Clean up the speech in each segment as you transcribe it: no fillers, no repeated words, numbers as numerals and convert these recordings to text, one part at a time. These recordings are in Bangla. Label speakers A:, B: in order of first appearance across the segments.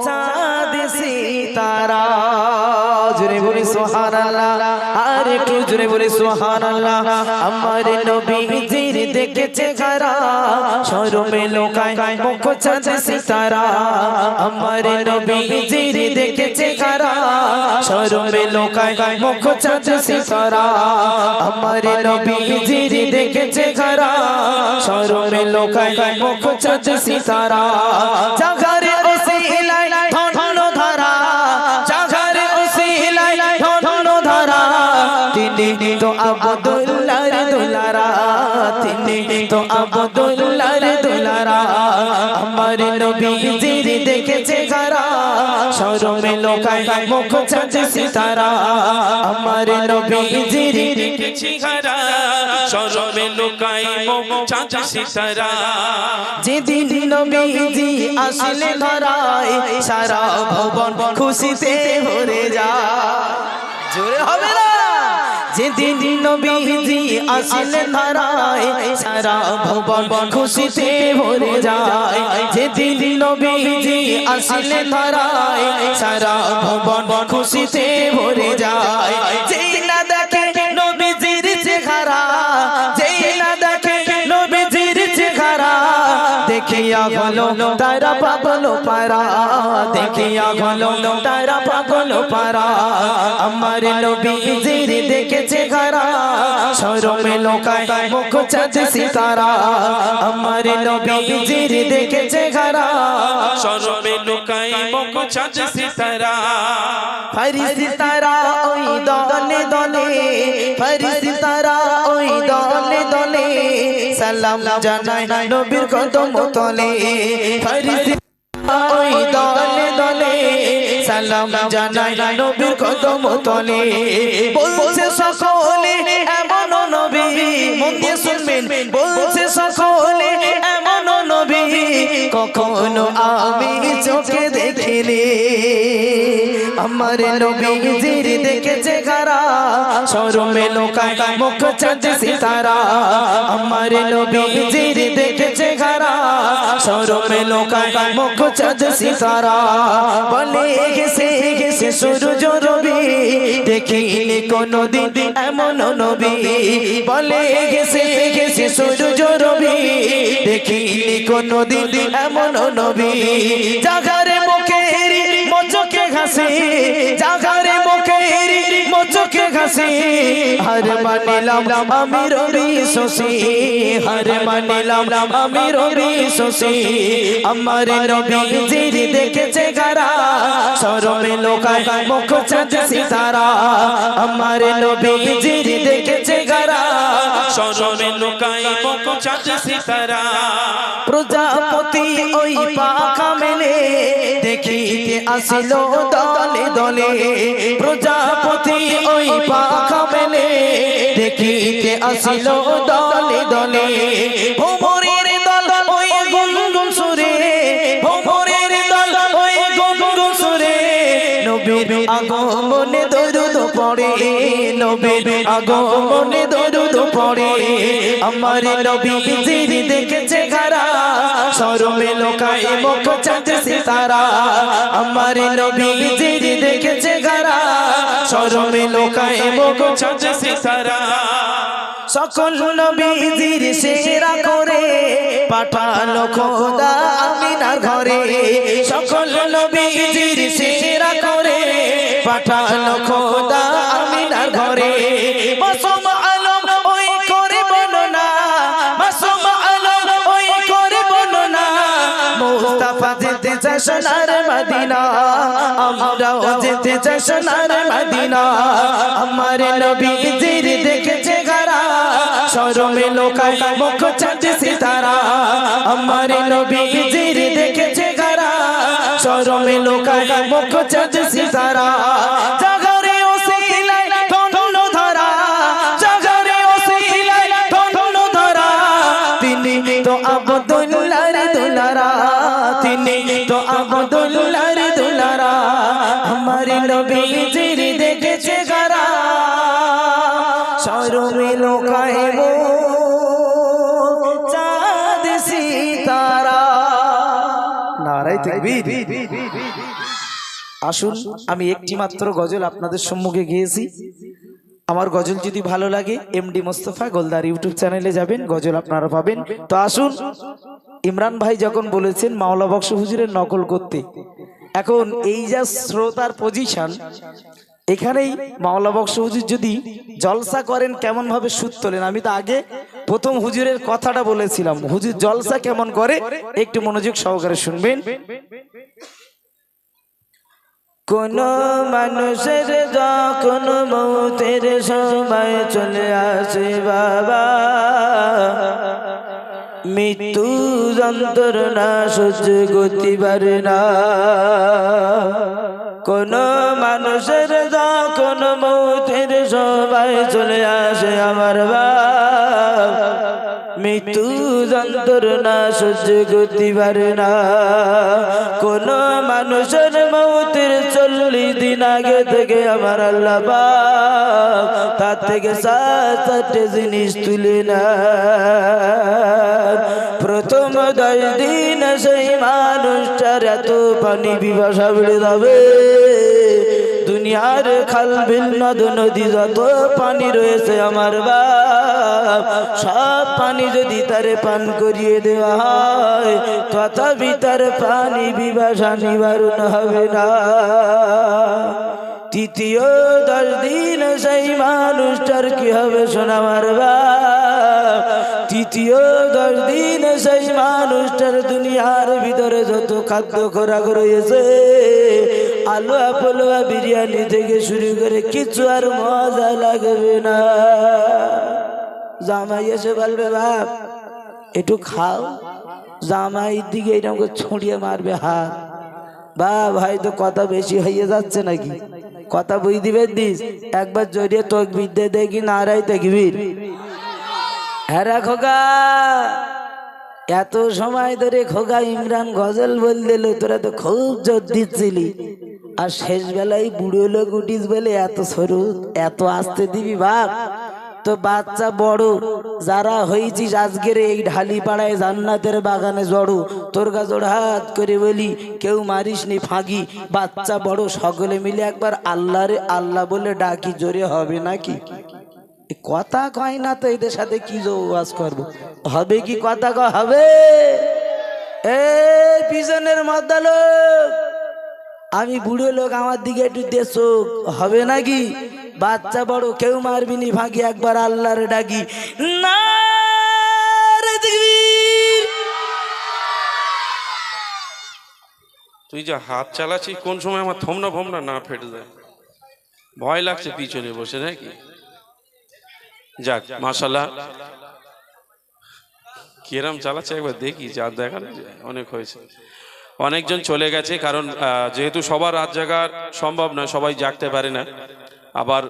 A: চাঁদ সিতারা জোরে বলি সুবহানাল্লাহ আর একটু জোরে বলি সুবহানাল্লাহ। আমার নবীজির দেখেছে কারা শরমে লোকায় মুখ চাঁদ সিতারা। আমার নবীজির দেখেছে কারা শরমে লোকায় মুখ চাঁদ সিতারা। আমার নবীজির দেখেছে কারা শরমে লোকায় মুখ চাঁদ সিতারা। জাগারে ওসিলায় ধন্য ধারা, জাগারে ওসিলায় ধন্য ধারা। তিনি তো আব্দুল্লাহর দুলারা, তিনি তো আব্দুল্লাহর দুলারা। আমার নবীজির দেখেছে কারা শরমে লোকায় মুখ চাঁদ সিতারা। আমার নবীজির
B: দেখেছি কারা শরমে লোকায় মুখ চাঁদ সিতারা।
A: যেদিন নবীজি আসলে ধরায় সারা ভুবন খুশিতে ভরে যায়। জোরে হবে না? যেদিন নবীজি আসলে ধরায় সারা ভুবন খুশিতে ভরে যায়। যেদিন নবীজি আসলে ধরায় সারা ভুবন খুশিতে ভরে যায়। যেই না দেখে নবীজির চেহারা, যেই না দেখে নবীজির চেহারা, দেখিয়া গলো তারা পাগল পারা, দেখিয়া গলো তারা পাগল পারা। আমার নবীজির দেখেছে কারা শরমে লোকায় মুখ চাঁদ সিতারা। আমার নবীজির দেখেছে কারা
B: শরমে লোকায় মুখ চাঁদ সিতারা।
A: ফেরেশতারা ওই দলে দলে, ফেরেশতারা ওই দলে দলে সালাম জানায় নবীর কদম তলে। ফেরেশতারা ওই দলে দলে সালাম জানায় নবীর কদম তলে। বলছে সকলে এমন নবী, মন দিয়ে শুনবেন, বলছে সকলে এমন নবী কখনো আমি চোখে দেখিনি। আমার নবীজির দেখেছে কারা শরমে লোকায় মুখ চাঁদ সিতারা। আমার নবীজির দেখেছে কারা শরমে লোকায় মুখ চাঁদ সিতারা। বলে গেছে গেছে সূরজ রবি দেখিনি কোনদিন এমন নবী। বলে গেছে গেছে সূরজ রবি দেখিনি কোনদিন এমন নবী। জাগারে মুখের মোচকে ঘাসে, জাগারে মুখের মোচকে ঘাসে, হার মানিলাম আমি রবি শশী, হার মানিলাম আমি রবি শশী। আমার নবীজির দেখেছে কারা শরমে লোকায় মুখ চাঁদ সিতারা। আমার নবীজির দেখেছে কারা
B: শরমে লোকায় মুখ চাঁদ সিতারা।
A: প্রজাপতি ওই পাখা মেলে দেখিতে আসিল দলে দলে। প্রজাপতি ওই পাখা মেলে দেখিতে আসিল দলে দলে। ভোমরের দল ওই গুনগুন সুরে, ভোমরের দল ওই গুনগুন সুরে নবীর আগমনে দরুদ পড়ে, নবীর আগমনে দরুদ পড়ে। আমার নবীজির দেখেছে কারা শরমে লোকায় মুখ চাঁদ সিতারা। আমার নবীজির দেখেছে কারা শরমে লোকায় মুখ চাঁদ সিতারা। সকল নবীজির সেরা করে পাঠালো খোদা আমিনার ঘরে। সকল নবীজির সেরা করে পাঠালো খোদা আমিনার ঘরে। মাসুম আলম ওই করে বর্ণনা, মাসুম আলম ওই করে বর্ণনা। মুস্তাফা যেতে চায় সোনার মদিনা, আমরাও যেতে চাই সোনার মদিনা। আমার নবীজির দেখেছে কারা শরমে লোকায় মুখ চাঁদ সিতারা। আমার নবীজির দেখেছে কারা শরমে লোকায় মুখ চাঁদ সিতারা। জাগারে ওসিলায় ধন্য ধারা, জাগারে ওসিলায় ধন্য ধারা। তিনি তো আব্দুল্লাহর দুলারা, তিনি তো আব্দুল্লাহর দুলারা। আমার নবীজির দেখেছে কারা শরমে লোকায় মুখ চাঁদ সিতারা। নারায়ে তাকবীর। আসুন, আমি একটি মাত্র গজল আপনাদের সম্মুখে গেয়েছি। আমার গজল যদি ভালো লাগে এমডি মোস্তফা গোলদার ইউটিউব চ্যানেলে যাবেন, গজল আপনারা পাবেন। তো আসুন, ইমরান ভাই যখন বলেছেন মাওলা বক্স হুজুরের নকল করতে, এখন এই যা শ্রোতার পজিশন, এখানেই মাওলা বক্স হুজুর যদি জলসা করেন কেমন ভাবে সুদ তোলেন। আমি তো আগে প্রথম হুজুরের কথাটা বলেছিলাম, হুজুর জলসা কেমন করে একটু মনোযোগ সহকারে শুনবেন। কোন মানুষের যখন মৌতের সময় চলে আসে বাবা, মৃত্যু যন্ত্রণা সহ্য করতে পারে না। কোন মানুষের যখন মৌতের সময় চলে আসে আমার বাপ, মৃত্যু যন্ত্রণা সহ্য করতে পারে না। কোন মানুষের মৌতের 40 দিন আগে থেকে আমার আল্লাহ পাক তার থেকে 7-8 জিনিস তুলে না। প্রথম 10 দিন সেই মানুষটার এত পানি পিপাসা বেড়ে যাবে, দুনিয়ার খাল বিল নদ নদী যত পানি রয়েছে আমার বাপ, সব পানি যদি তারে পান করিয়ে দেওয়া হয় তথাপি তার পানি পিপাসা নিবারণ হবে না। তৃতীয় 10 দিন সেই মানুষটার কি হবে শোনা আমার বাপ, তৃতীয় 10 দিন সেই মানুষটার দুনিয়ার ভিতরে যত খাদ্য খোরাক রয়েছে, আলু পোলোয়া বিরিয়ানি থেকে শুরু করে কিছু আর মজা লাগবে না। জামাই এসে বলবে বাপ একটু খাও, জামাই দিকে এরকম করে ছড়িয়ে মারবে হাত, বা ভাই তো কথা বেশি হয়ে যাচ্ছে নাকি, কথা বুঝ দিবে দিস, একবার জড়িয়ে তকবীর দে দেখি নারাই তাকবীর। হ্যাঁ খোকা, এত সময় ধরে খোকা ইমরান গজল বল দিল, তোরা তো খুব জোর দিচ্ছিলি, আর শেষ বেলায় বুড়ো লোক উঠিস বলে এত সরু এত আসতে দিবি বাপ। তো বাচ্চা বড় যারা হয়েছিস আজকের এই ঢালি পাড়ায় জান্নাতের বাগানে জড়ো, তোর গা জোড় হাত করে বলি কেউ মারিস নি ফাঁকি, বাচ্চা বড় সকলে মিলে একবার আল্লাহ রে আল্লাহ বলে ডাকি, জোরে হবে নাকি? কথা কয় না তো এদের সাথে কি ওয়াজ করবো, হবে কি কথা কয় হবে? এই পিছনের মাথা লোক, আমি বুড়ো লোক, আমার দিকে একটু দেশো, হবে নাকি? বাচ্চা বড় কেউ মারবি নি ফাঁকি, একবার আল্লাহর ডাকি না।
B: তুই যা হাত চালাচ্ছিস কোন সময় আমার থমনা ভমনা না ফেটে যায়, ভয় লাগছে পিছনে বসে নাকি। যাক মাশাআল্লাহ, কিরম চালাচ্ছে একবার দেখি, যা দেখার অনেক হয়েছে। অনেকজন চলে গেছে, কারণ যেহেতু সবার রাত জাগার সম্ভব নয়, সবাই জাগতে পারে না। আবার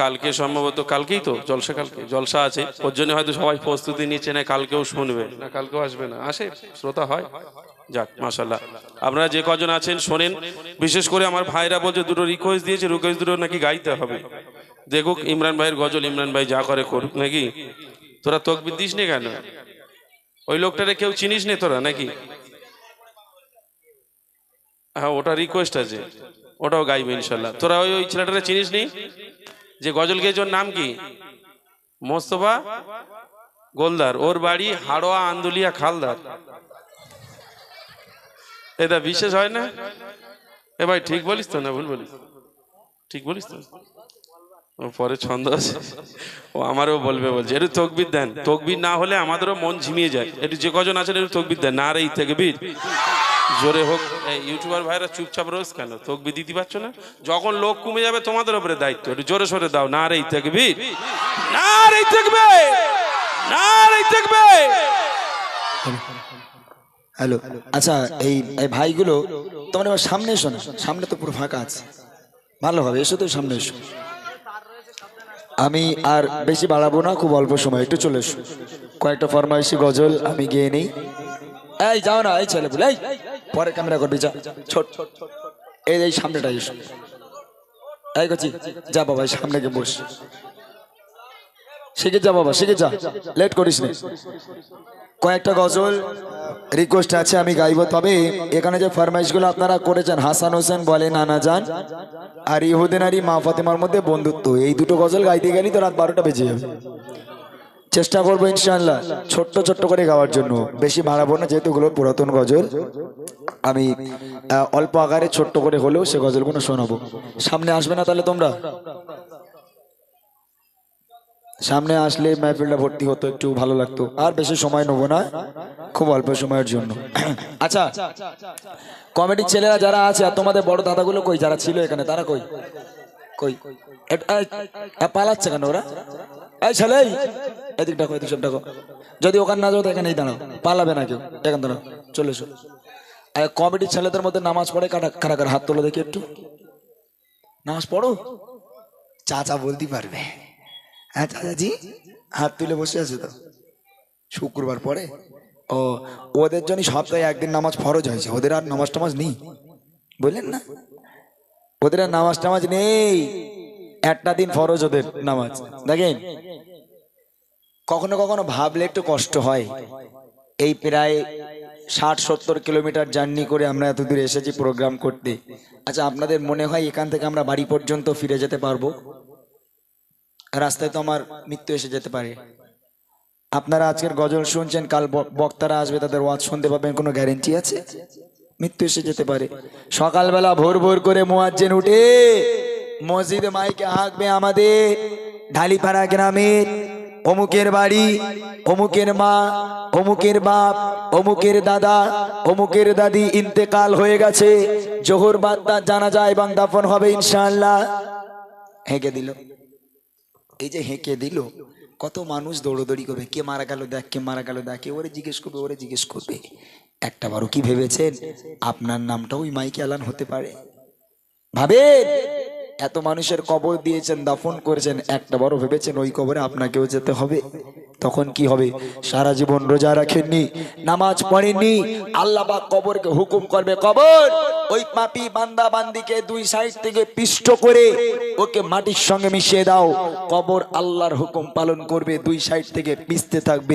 B: কালকে সম্ভবত, কালকেই তো জলসা, কালকে জলসা আছে, ওর জন্য হয়তো সবাই প্রস্তুতি নিচ্ছে না, কালকেও শুনবে না, কালকেও আসবে না, আসে শ্রোতা হয়। যাক মাশাআল্লাহ, আপনারা যে কজন আছেন শোনেন। বিশেষ করে আমার ভাইরা বলছে দুটো রিকোয়েস্ট দিয়েছে, রিকোয়েস্ট দুটো নাকি গাইতে হবে। দেখুক ইমরান ভাইয়ের গজল, ইমরান ভাই যা করে করুক নাকি। তোরা তকবির দিস নি কেন? ওই লোকটারে কেউ চিনিস নি তোরা নাকি? হ্যাঁ ওটা রিকোয়েস্ট আছে, ওটাও গাইবে ইনশাল্লাহ। তোরা ওই ছেলেটারে চিনিস নি যে গজল গেয়েছে, ওর নাম কি? মোস্তফা গোলদার, ওর বাড়ি হাড়োয়া আন্দুলিয়া খালদার। এটা বিশেষ হয় না? এ ভাই ঠিক বলিস তো না ভুল বলিস? ঠিক বলিস তো? ও পরে ছন্দ আছে, ও আমারও বলবে, বলছে একটু তকবির দেন, তকবির না হলে আমাদেরও মন ঝিমিয়ে যায়। একটু যে কজন আছেন একটু তকবির দেন, না রে তাকবীর জোরে হোক। ইউটিউবার ভাইরা চুপচাপ রোজ কেন, তকবির দিতে পারছো না? যখন লোক কমে যাবে তোমাদের উপরে দায়িত্ব, একটু জোরে সোরে দাও, না রে তাকবীর, না রে তাকবীর, না রে তাকবীর।
C: হ্যালো, আচ্ছা এই ভাইগুলো তোমরা এবার সামনে এসো না, সামনে তো পুরো ফাঁকা আছে, ভালো হবে, এসো তো সামনে এসো। আমি আর বেশি বাড়াবো না, খুব অল্প সময়, একটু চলে এসো। কয়েকটা ফরমাইশি গজল আমি গেয়ে নেই। এই যাও না, এই ছেলে বলে, এই পরে ক্যামেরা করবি, যা ছোট, এই সামনেটা এসো। এই করছি, যা বাবা সামনে গিয়ে বস, শিখে যা বাবা, শিখে যা, লেট করিস না। কয়েকটা গজল রিকোয়েস্ট আছে আমি গাইবো, তবে এখানে যে ফরমাইশগুলো আপনারা করেছেন, হাসান হোসেন বলে নানা জান আর ইহুদিন আলী মা ফাতেমার মধ্যে বন্ধুত্ব, এই দুটো গজল গাইতে গেলেই তো রাত 12টা বেজে যাবে। চেষ্টা করবো ইনশাআল্লাহ ছোট্ট ছোট্ট করে গাওয়ার জন্য, বেশি বাড়াবো না, যেহেতু গুলো পুরাতন গজল। আমি অল্প আকারে ছোট্ট করে হলেও সে গজলগুলো শোনাবো। সামনে আসবে না তাহলে তোমরা? সামনে আসলে মাহফিলটা ভর্তি হতো, একটু ভালো লাগতো। আর বেশি সময় নেবো না, খুব অল্প সময়ের জন্য। আচ্ছা, কমেডির ছেলেরা যারা আছে আর তোমাদের বড় দাদাগুলো কই, যারা ছিল এখানে, তারা কই? কই পালাচ্ছে কেন ওরা? এই ছেলে, এদিক ডাকো, এদিক সব ডাকো। যদি ওখানে না যাও তো এখানেই দাঁড়াও, পালাবে না কেউ, এখানে দাঁড়াও, চলে এসো। কমেডির ছেলেদের মধ্যে নামাজ পড়ে কারা কারা? হাত তোলো দেখি একটু। নামাজ পড়ো? চাচা বলতে পারবে? হ্যাঁ চাচাজি হাত তুলে বসে আছে তো, শুক্রবার পরে। ও, ওদের জন্য সপ্তাহে একদিন নামাজ ফরজ হয়েছে, ওদের আর নামাজ টামাজ নেই, বললেন না? ওদের আর নামাজ টামাজ নেই, একটা দিন ফরজ ওদের নামাজ। দেখেন, কখনো কখনো ভাবলে একটু কষ্ট হয়, এই প্রায় 60-70 কিলোমিটার জার্নি করে আমরা এত দূরে এসেছি প্রোগ্রাম করতে। আচ্ছা, আপনাদের মনে হয় এখান থেকে আমরা বাড়ি পর্যন্ত ফিরে যেতে পারবো? রাস্তায় তো আমার মৃত্যু এসে যেতে পারে। আপনারা আজকের গজল শুনছেন, কাল বক্তারা আসবে, তাদের ওয়াজ শুনতে পাবেন, কোনো গ্যারেন্টি আছে? মৃত্যু এসে যেতে পারে। সকালবেলা ভোর ভোর করে মুয়াজ্জিন উঠে মসজিদে মাইকে হাঁকবে, আমাদের ঢালিপাড়া গ্রামের অমুকের বাড়ি, অমুকের মা, অমুকের বাপ, অমুকের দাদা, অমুকের দাদি ইন্তেকাল হয়ে গেছে, জোহর বাদ জানাজা এবং দাফন হবে ইনশাআল্লাহ। হেঁকে দিল, এই যে হেঁকে দিল, কত মানুষ দৌড়দৌড়ি করবে, কে মারা গেল দেখ, কে মারা গেল দেখ, কে ওরে জিজ্ঞেস করবে, ওরে জিজ্ঞেস করবে। একটা বারও কি ভেবেছেন আপনার নামটাও ওই মাইকে এলান হতে পারে? ভাবেন, এত মানুষের কবর দিয়েছেন, দাফন করেছেন, একটা বারও ভেবেছেন ওই কবরে আপনাকেও যেতে হবে? তখন কি হবে? সারা জীবন রোজা রাখেননি, নামাজ পড়েননি, আল্লাহ পাক কবরকে হুকুম করবে, কবর ওই পাপী বান্দা বান্দিকে দুই সাইড থেকে পিষ্ট করে ওকে মাটির সঙ্গে মিশিয়ে দাও। কবর আল্লাহর হুকুম পালন করবে, দুই সাইড থেকে পিষতে থাকবে।